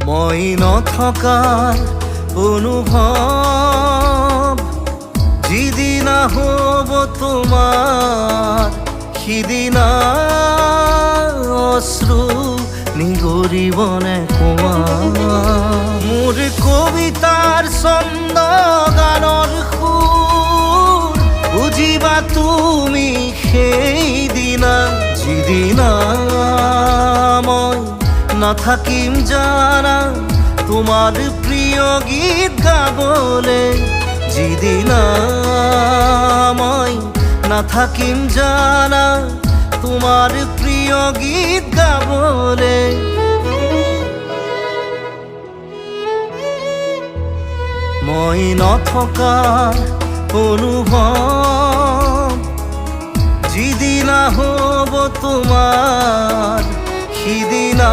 মই নথকাৰ অনুভৱ যিদিনা হ'ব তোমাৰ সিদিনা অশ্ৰু নিগৰিবনে কোৱা মোৰ কবিতাৰ ছন্দ গানৰ সুৰ বুজিবা তুমি সেইদিনা যিদিনা মই নাথাকিম জানা তোমাৰ প্ৰিয় গীত গাবলে যিদিনা মই নাথাকিম জানা তোমাৰ প্ৰিয় গীত গাবলে মই নথকাৰ অনুভৱ যিদিনা হ'ব তোমাৰ সিদিনা